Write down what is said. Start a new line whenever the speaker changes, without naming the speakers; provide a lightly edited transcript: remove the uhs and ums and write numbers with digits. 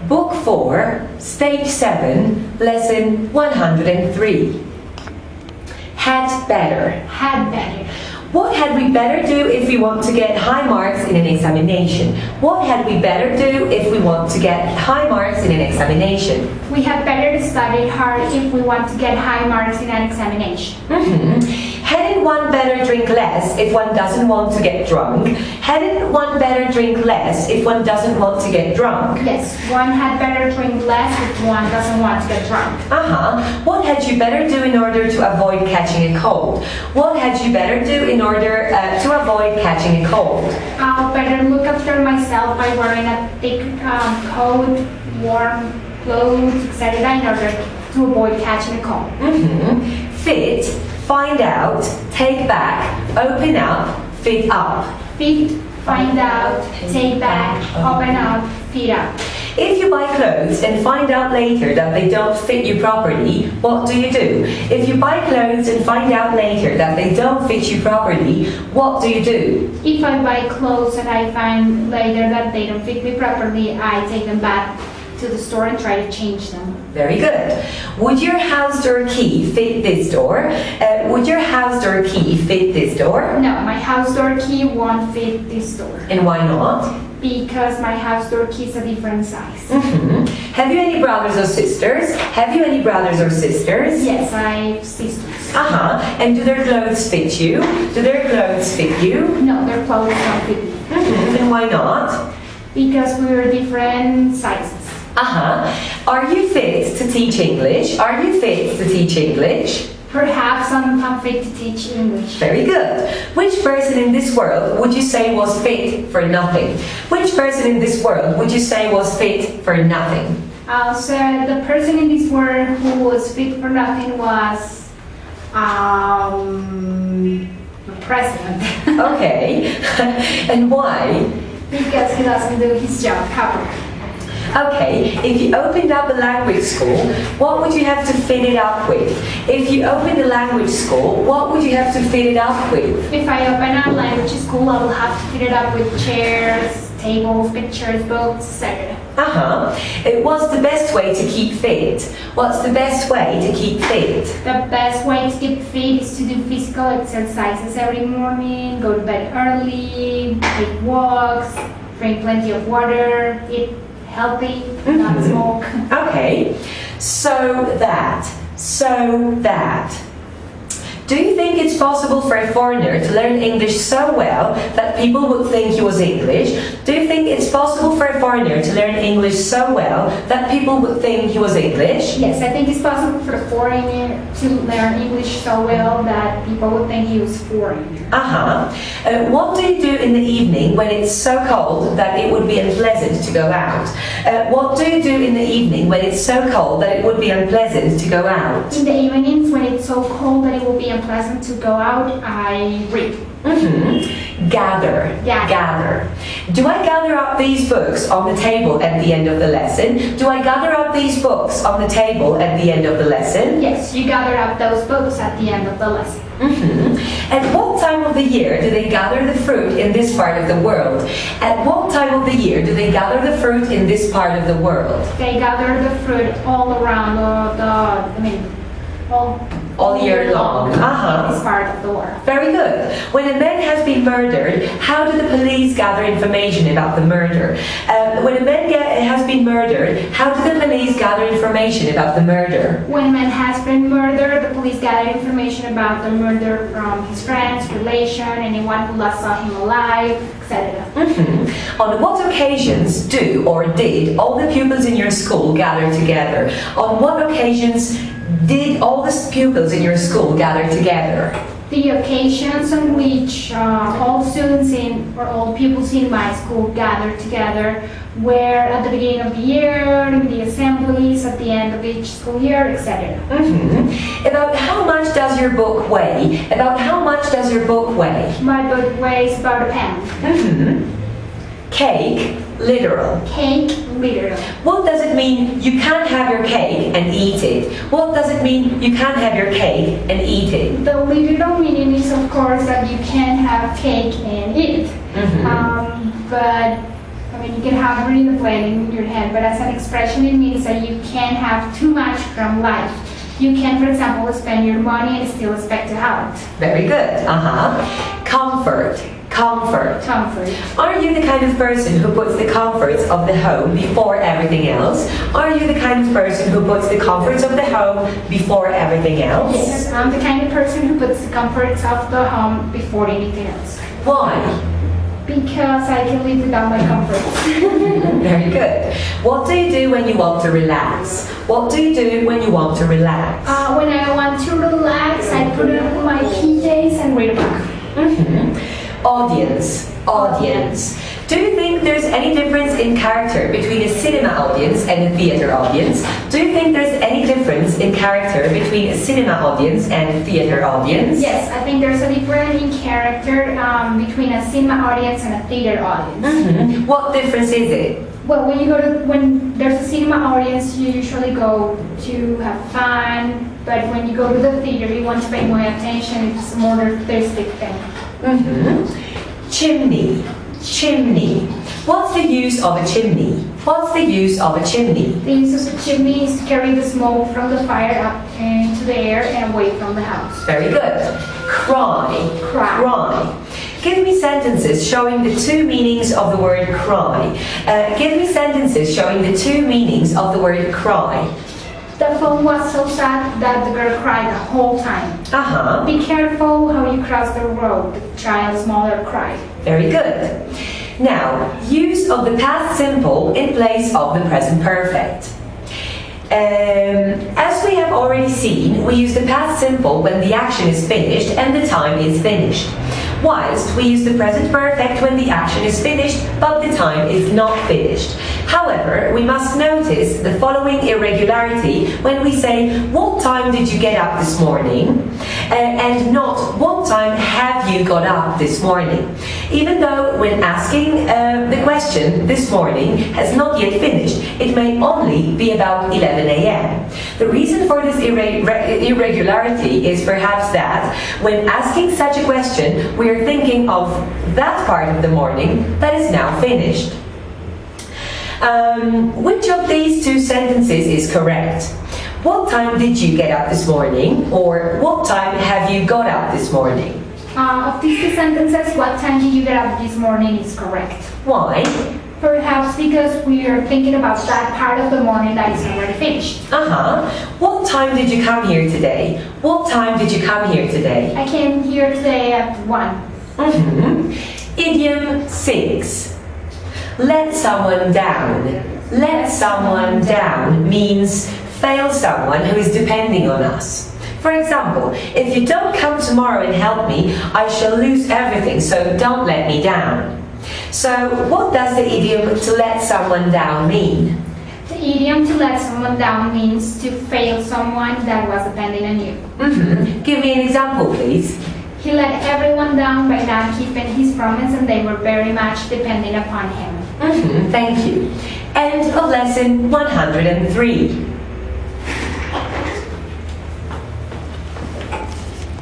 Book 4, Stage 7, Lesson 103. Had better.
Had better.
What had we better do if we want to get high marks in an examination? What had we better do if we want to get high marks in an examination?
We had better study hard if we want to get high marks in an examination.
Hadn't one better drink less if one doesn't want to get drunk? Hadn't one better drink less if one doesn't want to get drunk?
Yes, one had better drink less if one doesn't want to get drunk.
What had you better do in order to avoid catching a cold? What had you better do in order to avoid catching a cold?
I'll better look after myself by wearing a thick coat, warm clothes, etc. in order to avoid catching a cold.
Fit, find out, take back, open up, fit up.
Fit, find out, take back, open up, fit up.
If you buy clothes and find out later that they don't fit you properly, what do you do? If you buy clothes and find out later that they don't fit you properly, what do you do?
If I buy clothes and I find later that they don't fit me properly, I take them back to the store and try to change them.
Very good. Would your house door key fit this door? Would your house door key fit this door?
No, my house door key won't fit this door.
And why not?
Because my house door key is a different size.
Have you any brothers or sisters? Have you any brothers or sisters?
Yes, I have sisters.
And do their clothes fit you? Do their clothes fit you?
No, their clothes don't fit me.
And why not?
Because we're different sizes.
Are you fit to teach English? Are you fit to teach English?
Perhaps I'm fit to teach English.
Very good. Which person in this world would you say was fit for nothing? Which person in this world would you say was fit for nothing?
So the person in this world who was fit for nothing was the president.
Okay. And why?
Because he doesn't do his job properly.
Okay, if you opened up a language school, what would you have to fit it up with? If you opened a language school, what would you have to fit it up with?
If I open a language school, I will have to fit it up with chairs, tables, pictures, books, etc.
What's the best way to keep fit? What's the best way to keep fit?
The best way to keep fit is to do physical exercises every morning, go to bed early, take walks, drink plenty of water, eat healthy, not smoke.
Okay, so that. Do you think it's possible for a foreigner to learn English so well that people would think he was English? Do you think it's possible for a foreigner to learn English so well that people would think he was English?
Yes, I think it's possible for a foreigner to learn English so well that people would think he was foreign.
What do you do in the evening when it's so cold that it would be unpleasant to go out? What do you do in the evening when it's so cold that it would be unpleasant to go out?
In the evenings when it's so cold that it will be unpleasant to go out, I read.
Gather. Do I gather up these books on the table at the end of the lesson? Do I gather up these books on the table at the end of the lesson?
Yes, you gather up those books at the end of the lesson.
At what time of the year do they gather the fruit in this part of the world? At what time of the year do they gather the fruit in this part of the world?
They gather the fruit all around
all year long.
In this part of the world.
Very good. When a man has been murdered, how do the police gather information about the murder? When a man has been murdered, how do the police gather information about the murder?
When a man has been murdered, the police gather information about the murder from his friends, relation, anyone who last saw him alive, etc.
On what occasions do or did all the pupils in your school gather together? On what occasions did all the pupils in your school gather together?
The occasions on which all students or all pupils in my school gathered together were at the beginning of the year, in the assemblies, at the end of each school year, etc.
About how much does your book weigh? About how much does your book weigh?
My book weighs about a pound.
Cake, literal.
Cake, literal.
What does it mean you can't have your cake and eat it? What does it mean you can't have your cake and eat it?
The literal meaning is, of course, that you can have cake and eat it. But I mean, you can have it in the plan in your head, but as an expression, it means that you can't have too much from life. You can, for example, spend your money and still expect to have it.
Very good. Comfort. Comfort.
Comfort.
Are you the kind of person who puts the comforts of the home before everything else? Are you the kind of person who puts the comforts of the home before everything else?
Yes, I'm the kind of person who puts the comforts of the home before anything else.
Why?
Because I can live without my comforts.
Very good. What do you do when you want to relax? What do you do when you want to relax?
When I want to relax, I put on my PJs and read a book.
Audience. Audience. Do you think there's any difference in character between a cinema audience and a theater audience? Do you think there's any difference in character between a cinema audience and a theater audience?
Yes, I think there's a difference in character between a cinema audience and a theater audience.
What difference is it?
Well, when there's a cinema audience, you usually go to have fun, but when you go to the theater, you want to pay more attention. It's a more artistic thing.
Chimney. Chimney. What's the use of a chimney? What's the use of a chimney?
The use of a chimney is to carry the smoke from the fire up into the air and away from the house.
Very good. Cry.
Cry.
Cry. Give me sentences showing the two meanings of the word cry. Give me sentences showing the two meanings of the word cry.
The phone was so sad that the girl cried the whole time.
Be
Be careful how you cross the road. The child's mother cried.
Very good. Now, use of the past simple in place of the present perfect. As we have already seen, we use the past simple when the action is finished and the time is finished. Whilst we use the present perfect when the action is finished but the time is not finished. However, we must notice the following irregularity when we say, what time did you get up this morning? And not, what time have you got up this morning? Even though when asking the question, this morning, has not yet finished, it may only be about 11 a.m. The reason for this irregularity is perhaps that when asking such a question, we are thinking of that part of the morning that is now finished. Which of these two sentences is correct? What time did you get up this morning? Or what time have you got up this morning?
Of these two sentences, what time did you get up this morning is correct.
Why?
Perhaps because we are thinking about that part of the morning that is already finished.
What time did you come here today? What time did you come here today?
I came here today at 1.
Idiom 6. Let someone down. Let someone down means fail someone who is depending on us. For example, if you don't come tomorrow and help me, I shall lose everything, so don't let me down. So, what does the idiom to let someone down mean?
The idiom to let someone down means to fail someone that was depending on you.
Give me an example, please.
He let everyone down by not keeping his promise and they were very much depending upon him.
Thank you. End of lesson 103.